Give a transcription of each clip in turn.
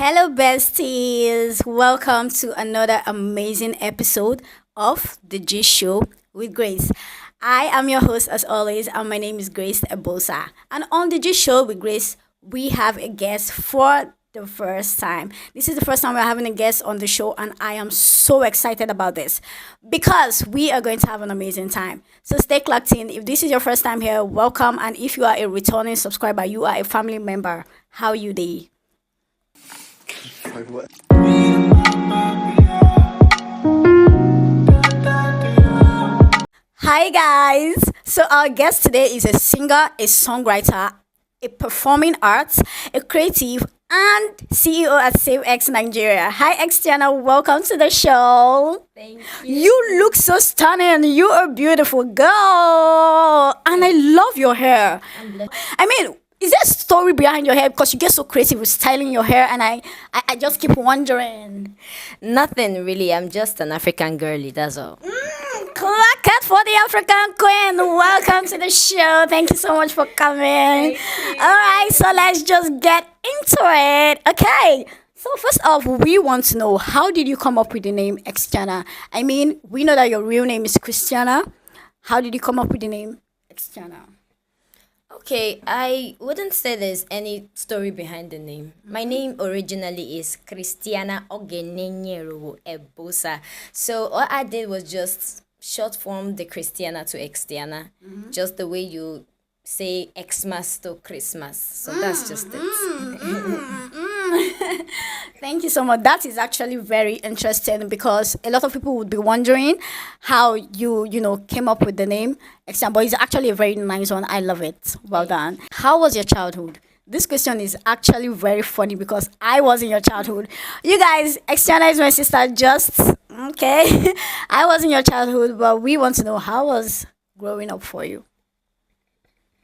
Hello, besties. Welcome to another amazing episode of The G Show with Grace. I am your host, as always, and my name is Grace Ebosa. And on The G Show with Grace, we have a guest for the first time. This is the first time we're having a guest on the show, and I am so excited about this because we are going to have an amazing time. So stay clocked in. If this is your first time here, welcome. And if you are a returning subscriber, you are a family member, how you day? Hi guys. So our guest today is a singer, a songwriter, a performing arts, a creative, and CEO at Save X Nigeria. Hi Xtiana, welcome to the show. Thank You look so stunning. You are a beautiful girl. And I love your hair. I mean, is there a story behind your hair? Because you get so creative with styling your hair, and I just keep wondering. Nothing really. I'm just an African girly. That's all. Clap it for the African Queen. Welcome to the show. Thank you so much for coming. All right, so let's just get into it. Okay. So first off, we want to know, how did you come up with the name Xtiana? I mean, we know that your real name is Christiana. How did you come up with the name Xtiana? Okay, I wouldn't say there's any story behind the name. My name originally is Christiana Ogenenyeru Ebosa. So all I did was just short form the Christiana to Xtiana, just the way you say Xmas to Christmas. So that's just it. Thank you so much. That is actually very interesting because a lot of people would be wondering how you came up with the name Xtiana, but it's actually a very nice one. I love it. Well done. How was your childhood? This question is actually very funny because I was in your childhood. You guys, Xtiana is my sister. Just okay. I was in your childhood, but we want to know, how was growing up for you?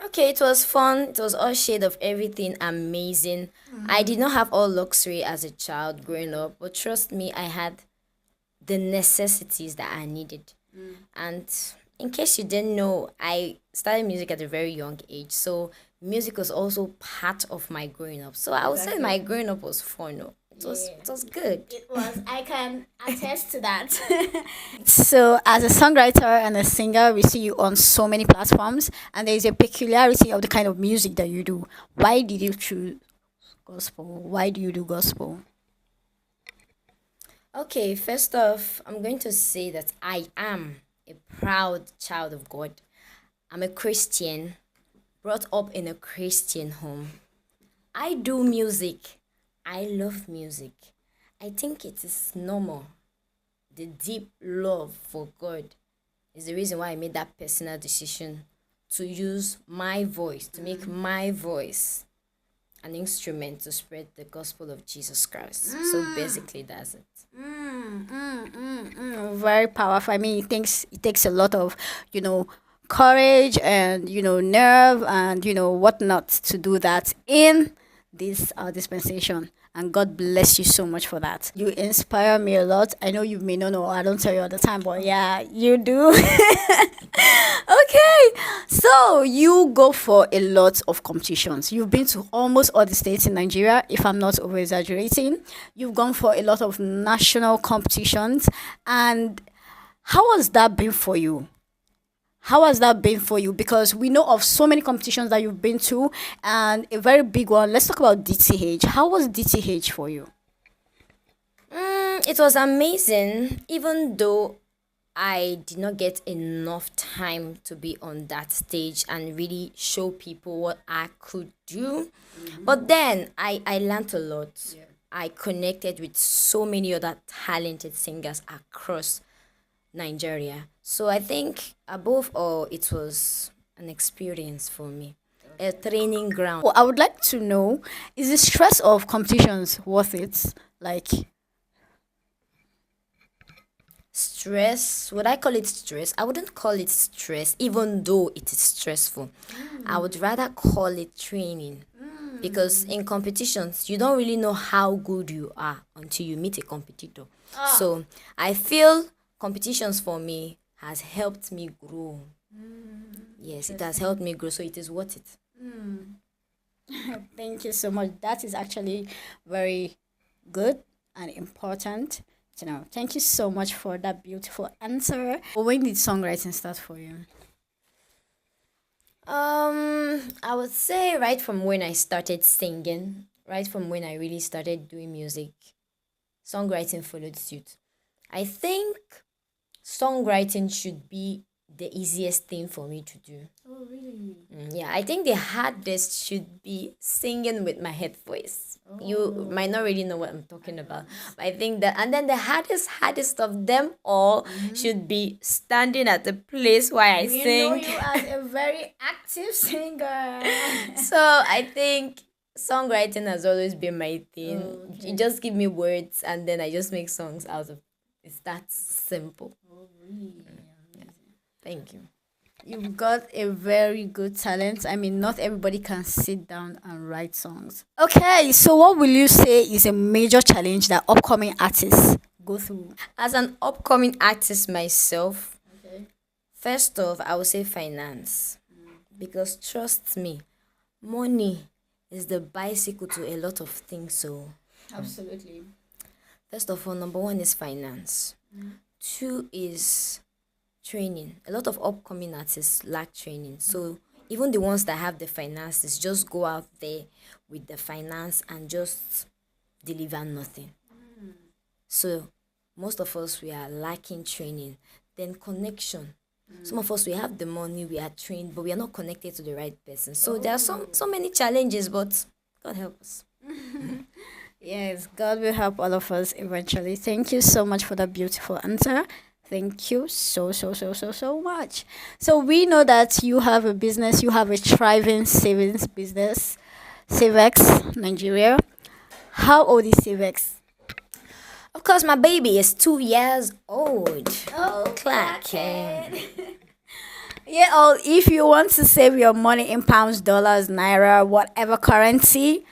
Okay, it was fun. It was all shade of everything amazing. I did not have all luxury as a child growing up, but trust me, I had the necessities that I needed. And in case you didn't know, I started music at a very young age. So music was also part of my growing up. So I would say my growing up was fun. No? It was good. It was. I can attest to that. So, as a songwriter and a singer, we see you on so many platforms, and there is a peculiarity of the kind of music that you do. Why did you choose gospel? Why do you do gospel? Okay, first off, I'm going to say that I am a proud child of God. I'm a Christian, brought up in a Christian home. I do music. I love music. I think it is normal. The deep love for God is the reason why I made that personal decision to use my voice, to make my voice an instrument to spread the gospel of Jesus Christ. So basically, that's it. Very powerful. I mean, it takes a lot of, courage and nerve and whatnot to do that in this dispensation. And God bless you so much for that. You inspire me a lot. I know you may not know, I don't tell you all the time, but yeah, you do. Okay, so you go for a lot of competitions. You've been to almost all the states in Nigeria, if I'm not over exaggerating. You've gone for a lot of national competitions. And how has that been for you? How has that been for you? Because we know of so many competitions that you've been to, and a very big one. Let's talk about DTH. How was DTH for you? It was amazing, even though I did not get enough time to be on that stage and really show people what I could do. But then I learned a lot. I connected with so many other talented singers across Nigeria. So I think above all, it was an experience for me, a training ground. Well, I would like to know, is the stress of competitions worth it? Like, Stress, would I call it stress? I wouldn't call it stress, even though it is stressful. I would rather call it training because in competitions, you don't really know how good you are until you meet a competitor. So I feel competitions for me has helped me grow. Yes, it has helped me grow, so it is worth it. thank you so much. That is actually very good and important to know. Thank you so much for that beautiful answer. When did songwriting start for you? I would say right from when I started singing, right from when I really started doing music, songwriting followed suit. I think songwriting should be the easiest thing for me to do. Oh, really? Yeah, I think the hardest should be singing with my head voice. You might not really know what I'm talking about. But I think that, and then the hardest of them all should be standing at the place where I We know sing. you as a very active singer. So I think songwriting has always been my thing. Okay. You just give me words and then I just make songs out of it's that simple. Oh, really? Thank you. You've got a very good talent. I mean, not everybody can sit down and write songs. Okay, so what will you say is a major challenge that upcoming artists go through? As an upcoming artist myself, Okay. first off, I would say finance. Because trust me, money is the bicycle to a lot of things. So, Absolutely. first of all, number one is finance. Two is training. A lot of upcoming artists lack training. So, even the ones that have the finances just go out there with the finance and just deliver nothing. So, most of us, we are lacking training. Then, connection. Some of us, we have the money, we are trained, but we are not connected to the right person. So, there are so many challenges, but God help us. Yes, God will help all of us eventually. Thank you so much for that beautiful answer. Thank you so much. So we know that you have a business, you have a thriving savings business, Savex Nigeria. How old is Savex? Of course, my baby is 2 years old. Oh, Clacking. yeah. Oh, if you want to save your money in pounds, dollars, naira, whatever currency,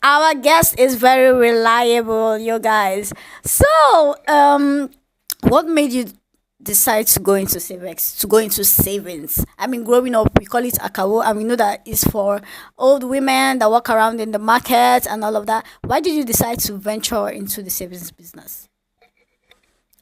our guest is very reliable, you guys. So, what made you decide to go into savings? To go into savings? I mean, growing up, we call it akawo, and we know that it's for old women that walk around in the market and all of that. Why did you decide to venture into the savings business?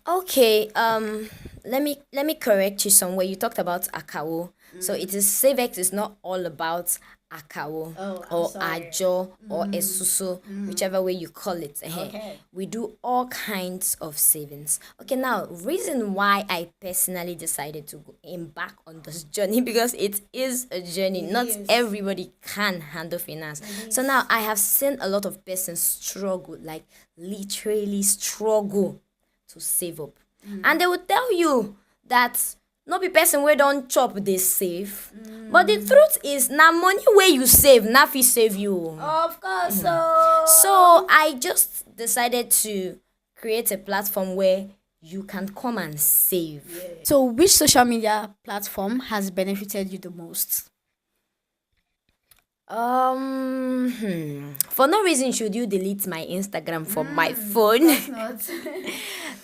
Okay, let me correct you somewhere. You talked about akawo. So it is Savex is not all about akawo Oh, I'm or sorry. ajo or esuso, whichever way you call it. Okay. We do all kinds of savings. Okay, now reason why I personally decided to embark on this journey because it is a journey. Not is. everybody can handle finance. So now I have seen a lot of persons struggle, like literally struggle to save up. And they will tell you that no be person wey don chop dey save. But the truth is na money wey you save na fit save you. Of course, so. So I just decided to create a platform where you can come and save. So, which social media platform has benefited you the most? For no reason should you delete my Instagram from my phone. Not.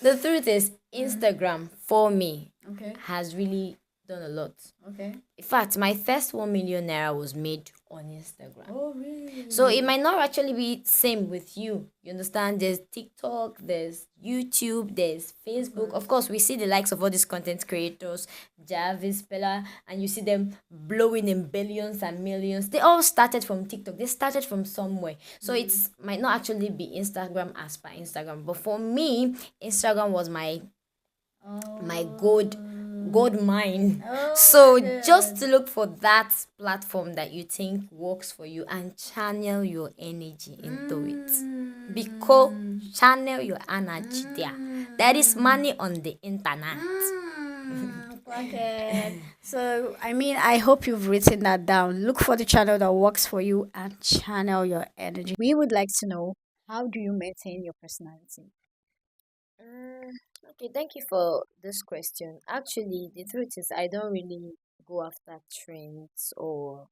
The truth is, Instagram for me Okay. has really done a lot. Okay. In fact, my first 1 million naira was made on Instagram. Oh, really? So it might not actually be same with you. You understand? There's TikTok, there's YouTube, there's Facebook. Of course, we see the likes of all these content creators, Jarvis, Bella, and you see them blowing in billions and millions. They all started from TikTok. They started from somewhere. So it's might not actually be Instagram as per Instagram. But for me, Instagram was my gold mine. So just to look for that platform that you think works for you and channel your energy into it. Because channel your energy there. There is money on the internet. Okay. So, I mean, I hope you've written that down. Look for the channel that works for you and channel your energy. We would like to know, how do you maintain your personality? Okay, thank you for this question. Actually, the truth is I don't really go after trends or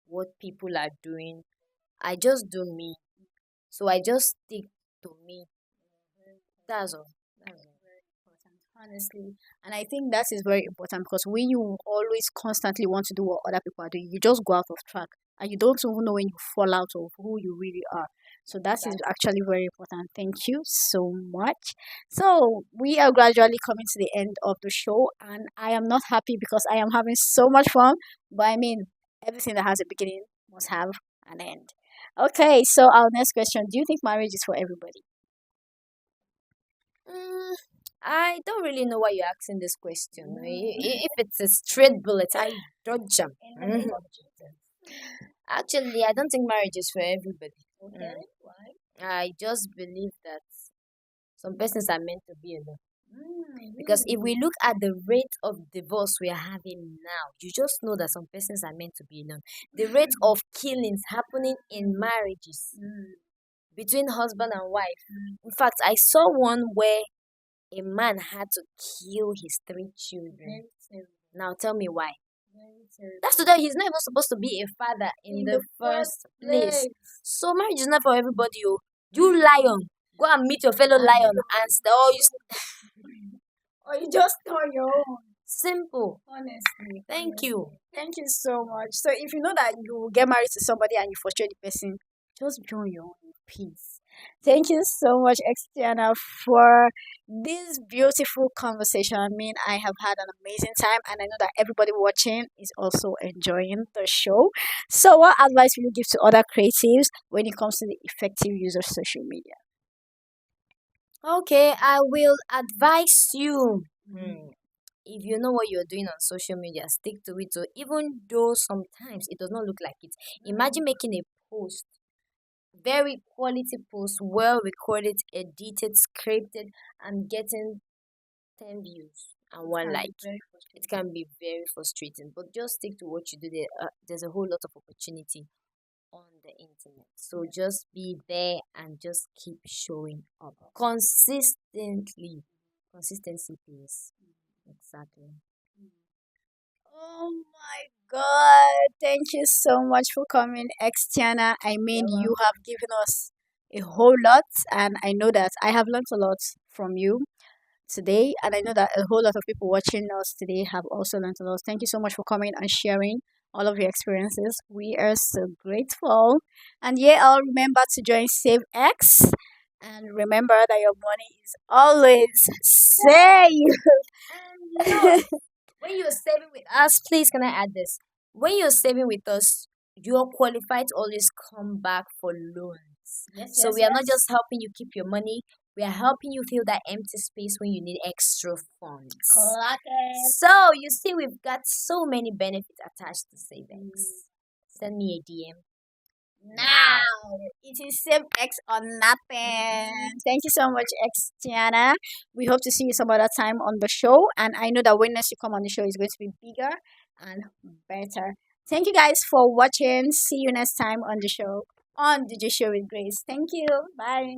what people are doing. I just do me. So I just stick to me. That's all. That's all. Important, honestly. And I think that is very important because when you always constantly want to do what other people are doing, you just go out of track and you don't even know when you fall out of who you really are. So that is Exactly. actually very important. Thank you so much. So we are gradually coming to the end of the show, and I am not happy because I am having so much fun. But I mean, everything that has a beginning must have an end. Okay, so our next question: do you think marriage is for everybody? Mm, I don't really know why you're asking this question. If it's a straight bullet, I dodge them. Mhm. Actually, I don't think marriage is for everybody. Okay, Mm. why? I just believe that some persons are meant to be alone. Because if we Really? look at the rate of divorce we are having now, you just know that some persons are meant to be alone. The rate of killings happening in marriages Mm, between husband and wife. In fact, I saw one where a man had to kill his three children. very terrible. Now tell me why. Very That's to terrible. that he's not even supposed to be a father in In the the first first place. place. So marriage is not for everybody. Oh. You lion, go and meet your fellow lion and say, oh, you Or you just on your own. simple. Honestly, Thank you. honestly. Thank you so much. So if you know that you will get married to somebody and you frustrate the person, just be on your own in peace. Thank you so much, Extiana, for this beautiful conversation. I mean, I have had an amazing time, and I know that everybody watching is also enjoying the show. So, what advice will you give to other creatives when it comes to the effective use of social media? Okay, I will advise you. If you know what you're doing on social media, stick to it. So even though sometimes it does not look like it, imagine making a post, very quality post, well recorded, edited, scripted, and getting 10 views and one Can be like. very It frustrating. can be very frustrating, but just stick to what you do. There's a whole lot of opportunity on the internet. So just be there and just keep showing up consistently. Consistency, please. Exactly. Oh my God. Thank you so much for coming, Extiana. I mean, You're you welcome. have given us a whole lot, and I know that I have learned a lot from you today. And I know that a whole lot of people watching us today have also learned a lot. Thank you so much for coming and sharing all of your experiences. We are so grateful. And yeah, I'll remember to join SaveX. And remember that your money is always safe. And you know, when you're saving with us, please can I add this? When you're saving with us, you're qualified to always come back for loans. Yes, So yes, we are not yes. just helping you keep your money, we are helping you fill that empty space when you need extra funds. Clock it. So you see, we've got so many benefits attached to savings. Send me a DM Now now. it is save X or nothing. Thank you so much, X Tiana. We hope to see you some other time on the show. And I know that when next you come on the show is going to be bigger and better. Thank you guys for watching. See you next time on the show. On the Show with Grace. Thank you. Bye.